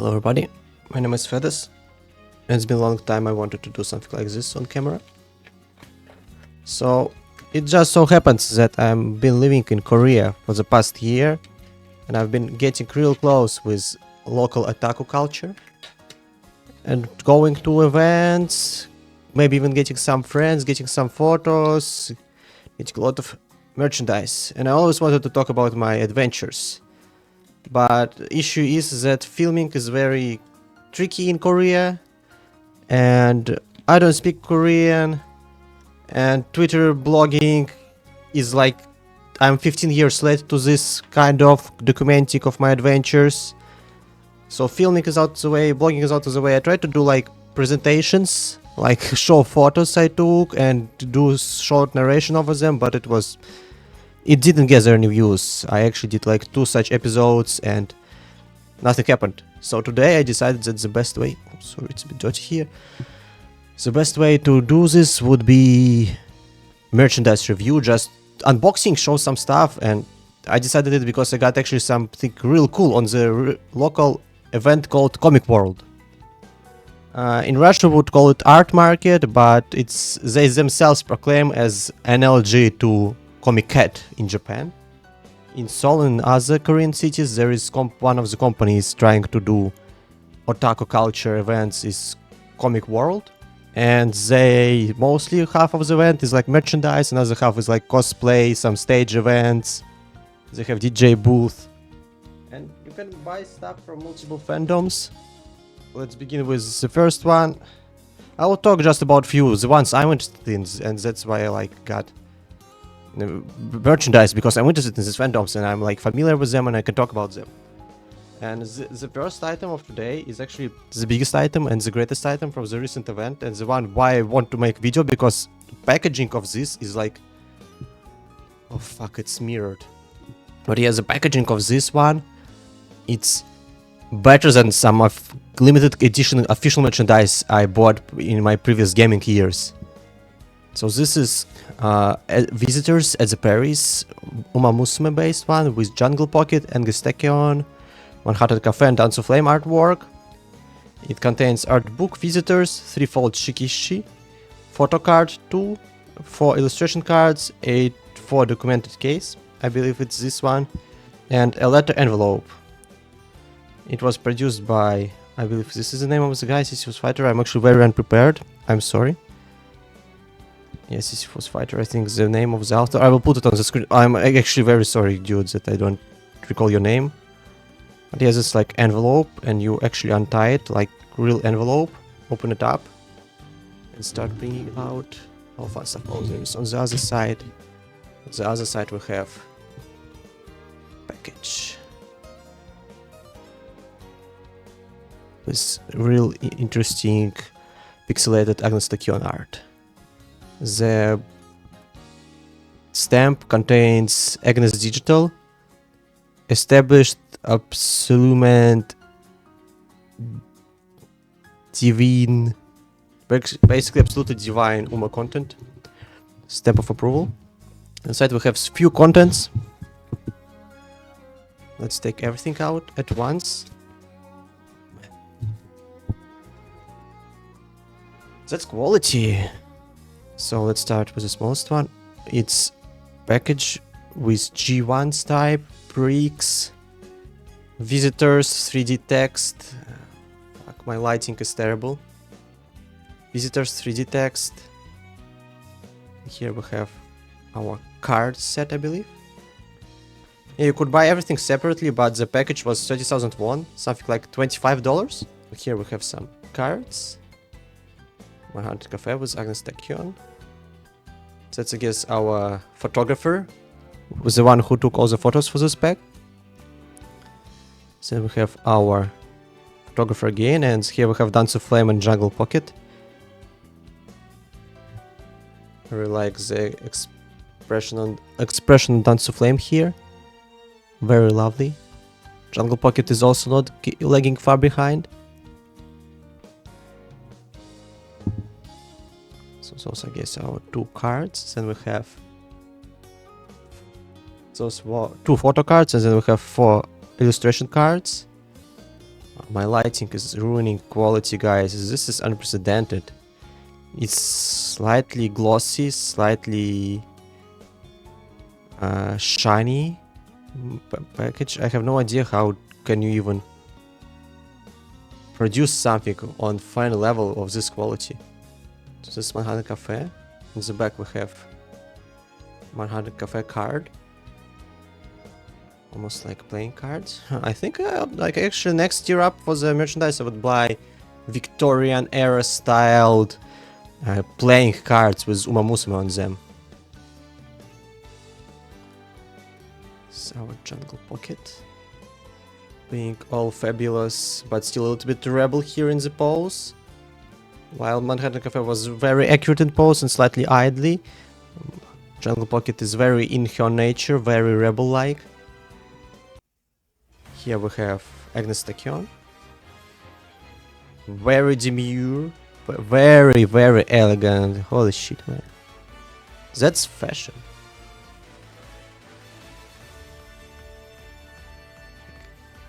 Hello everybody, my name is Fedes, and it's been a long time I wanted to do something like this on camera. So it just so happens that I've been living in Korea for the past year, and I've been getting real close with local otaku culture and going to events, maybe even getting some friends, getting some photos, getting a lot of merchandise. And I always wanted to talk about my adventures. But the issue is that filming is very tricky in Korea, and I don't speak Korean, and Twitter blogging is like I'm 15 years late to this kind of documenting of my adventures. So filming is out of the way, blogging is out of the way. I tried to do like presentations, like show photos I took and do short narration over them, but it didn't gather any views. I actually did like 2 such episodes and nothing happened. So today I decided that the best way, sorry it's a bit dirty here, the best way to do this would be merchandise review, just unboxing, show some stuff. And I decided it because I got actually something real cool on the local event called Comic World. In Russia we would call it Art Market, but they themselves proclaim as analogy to Comic Cat in Japan. In Seoul and other Korean cities there is one of the companies trying to do otaku culture events is Comic World, and they mostly half of the event is like merchandise, another half is like cosplay, some stage events. They have DJ booth, and you can buy stuff from multiple fandoms. Let's begin with the first one. I will talk just about few, the ones I'm interested in, and that's why I like got merchandise, because I'm interested in these fandoms and I'm like familiar with them and I can talk about them. And the first item of today is actually the biggest item and the greatest item from the recent event, and the one why I want to make video, because the packaging of this is like, oh fuck, it's mirrored. But yeah, the packaging of this one, it's better than some of limited edition official merchandise I bought in my previous gaming years. So this is Visitors at the Paris Umamusume based one with Jungle Pocket and Gestakion, Manhattan Cafe and Dance of Flame artwork. It contains art book Visitors, 3-fold shikishi, photo card 2, 4 illustration cards, 4 documented case, I believe it's this one, and a letter envelope. It was produced by, I believe this is the name of the guy, Sisyphus Fighter. I'm actually very unprepared, I'm sorry. Yes, Sisyphus Fighter, I think the name of the author. I will put it on the screen. I'm actually very sorry, dudes, that I don't recall your name. But yes, it's like envelope, and you actually untie it like real envelope, open it up, and start bringing it out. How fast I suppose there is on the other side. On the other side we have package with real interesting pixelated Agnes Takion art. The stamp contains Agnes Digital, established absolute divine, basically absolutely divine Uma content, stamp of approval. Inside we have few contents. Let's take everything out at once. That's quality. So let's start with the smallest one. It's package with G1 type, bricks, visitors, 3D text. Fuck, my lighting is terrible. Visitors, 3D text. Here we have our card set, I believe. Yeah, you could buy everything separately, but the package was 30,000 won, something like $25. Here we have some cards. Manhattan Cafe with Agnes Takion. That's, I guess, our photographer, was the one who took all the photos for this pack. Then we have our photographer again, and here we have Dance of Flame and Jungle Pocket. I really like the expression on Dance of Flame here. Very lovely. Jungle Pocket is also not lagging far behind. So I guess our 2 cards. Then we have those 2 photo cards, and then we have 4 illustration cards. My lighting is ruining quality, guys. This is unprecedented. It's slightly glossy, slightly shiny package. I have no idea how can you even produce something on fine level of this quality. So this is Manhattan Cafe. In the back we have Manhattan Cafe card. Almost like playing cards. I think like actually next year up for the merchandise I would buy Victorian era styled playing cards with Umamusume on them. It's our jungle pocket. Being all fabulous, but still a little bit rebel here in the pose. While Manhattan Cafe was very accurate in pose and slightly idly, Jungle Pocket is very in her nature, very rebel-like. Here we have Agnes Tachyon. Very demure, very, very elegant. Holy shit, man. That's fashion.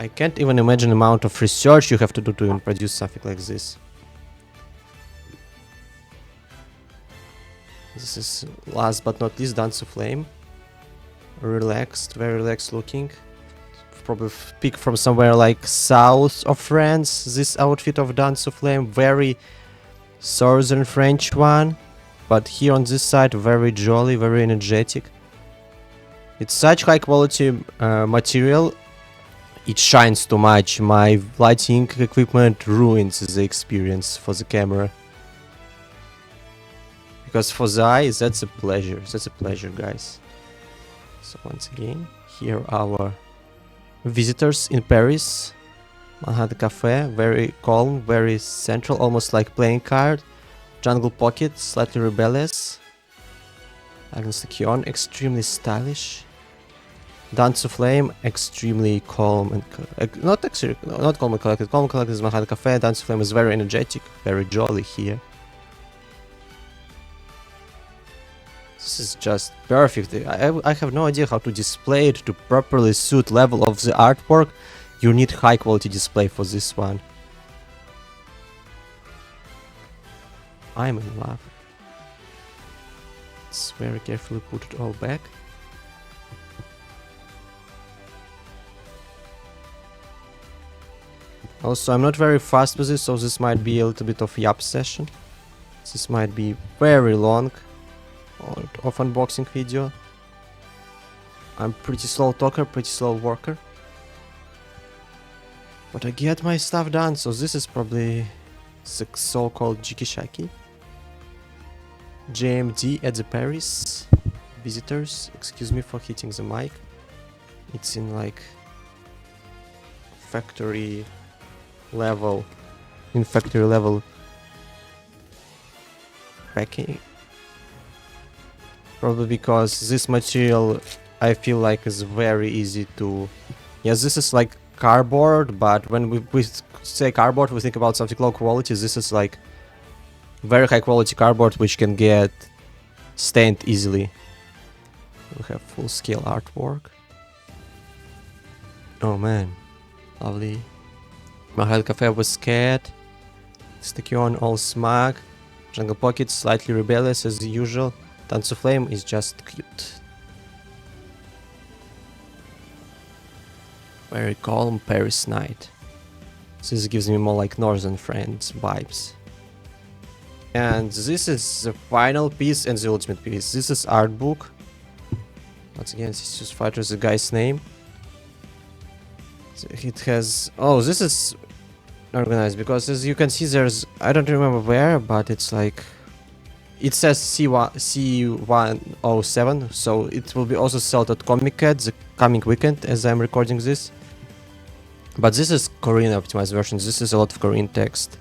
I can't even imagine the amount of research you have to do to even produce something like this. This is last but not least Dance of Flame. Relaxed, very relaxed looking. Probably pick from somewhere like south of France. This outfit of Dance of Flame, very southern French one. But here on this side, very jolly, very energetic. It's such high quality material. It shines too much. My lighting equipment ruins the experience for the camera. Because for the eye, that's a pleasure. That's a pleasure, guys. So once again, here are our visitors in Paris. Manhattan Cafe, very calm, very central, almost like playing card. Jungle Pocket, slightly rebellious. Agnes Tachyon, extremely stylish. Dance of Flame, extremely calm and not calm and collected. Calm and collected is Manhattan Cafe. Dance of Flame is very energetic, very jolly here. This is just perfect. I have no idea how to display it to properly suit level of the artwork. You need high quality display for this one. I'm in love. Let's very carefully put it all back. Also, I'm not very fast with this, so this might be a little bit of yap session. This might be very long of unboxing video. I'm pretty slow talker, pretty slow worker. But I get my stuff done, so this is probably the so-called Jikishaki. JAMD at the Paris. Visitors, excuse me for hitting the mic. It's in like factory level, packing. Probably because this material I feel like is very easy to... Yes, this is like cardboard, but when we say cardboard we think about something low quality. This is like very high quality cardboard which can get stained easily. We have full scale artwork. Oh man, lovely. Manhattan Cafe was scared. Tachyon all smug. Jungle Pocket slightly rebellious as usual. Dance of Flame is just cute. Very calm Paris night. This gives me more like Northern Friends vibes. And this is the final piece and the ultimate piece. This is art book. Once again, this is just Fighter is the guy's name. So it has... Oh, this is organized because as you can see there's... I don't remember where, but it's like... It says C107, so it will be also sold at Comic Cat the coming weekend as I'm recording this. But this is Korean optimized version, this is a lot of Korean text.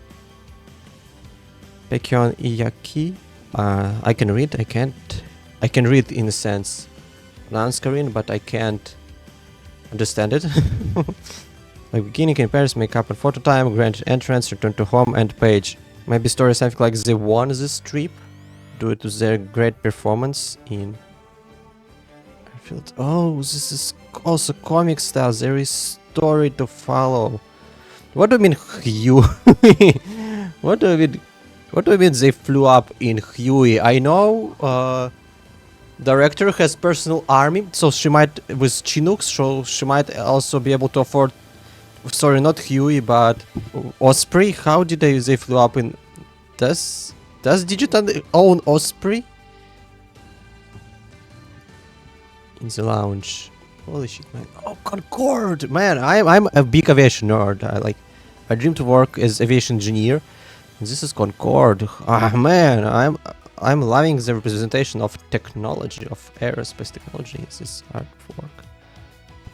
Baekhyun Iyaki. I can read, I can read in a sense pronounce Korean, but I can't understand it. Like beginning in Paris, makeup and photo time, grand entrance, return to home, end page. Maybe story something like they won this trip due to their great performance in Airfield. Oh, this is also comic style. There is story to follow. What do you mean Huey? What do you mean? What do you mean they flew up in Huey? I know director has personal army, so she might with Chinook, so she might also be able to afford. Sorry, not Huey, but Osprey. How did they flew up in? Does Digitan own Osprey? In the lounge. Holy shit, man! Oh, Concorde, man! I'm a big aviation nerd. I dream to work as aviation engineer. This is Concorde. Ah, man, I'm loving the representation of technology, of aerospace technology in this artwork.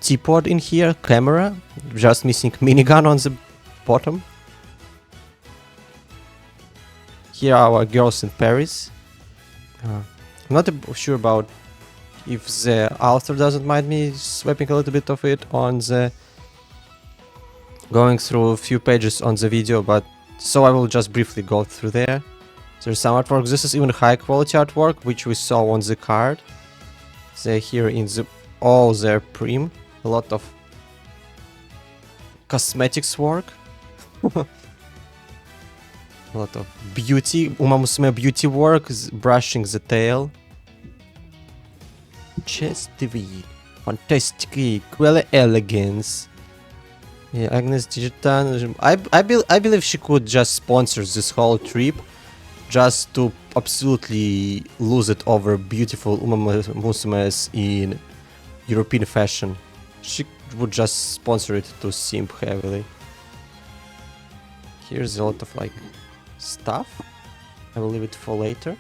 Teapot in here, camera, just missing minigun on the bottom. Here are our girls in Paris. I'm not sure about if the author doesn't mind me swiping a little bit of it on the going through a few pages on the video, but so I will just briefly go through there. There's some artwork. This is even high quality artwork, which we saw on the card. They're here in the they're prim. A lot of cosmetics work. A lot of beauty, Umamusume beauty work, brushing the tail. Chest TV, fantastic, quelle elegance. Yeah, Agnes Digitan. I believe she could just sponsor this whole trip, just to absolutely lose it over beautiful Umamusumes in European fashion. She would just sponsor it to simp heavily. Here's a lot of like stuff. I will leave it for later.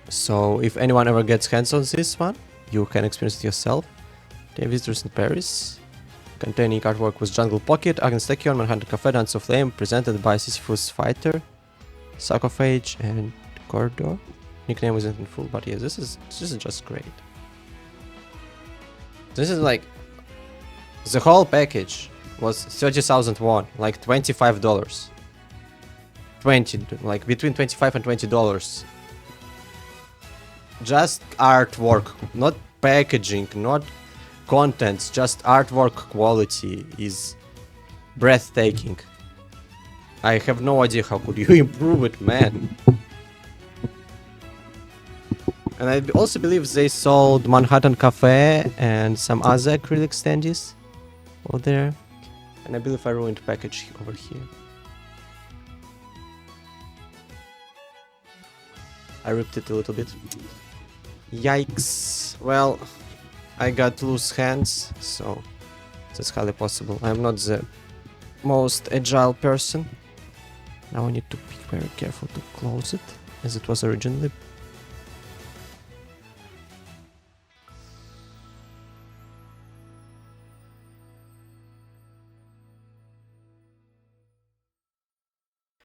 So if anyone ever gets hands on this one, you can experience it yourself. The visitors in Paris. Containing artwork with Jungle Pocket, Agnes Techion, Manhattan Cafe, Dance of Flame, presented by Sisyphus Fighter, Sarcophage, and Cordo. Nickname isn't in full, but yeah, this is just great. This is like the whole package was 30,000 won, like $25. 20, like between 25 and $20. Just artwork, not packaging, not contents, just artwork quality is breathtaking. I have no idea how could you improve it, man. And I also believe they sold Manhattan Cafe and some other acrylic standees over there. And I believe I ruined package over here. I ripped it a little bit. Yikes. Well, I got loose hands, so that's highly possible. I'm not the most agile person. Now I need to be very careful to close it, as it was originally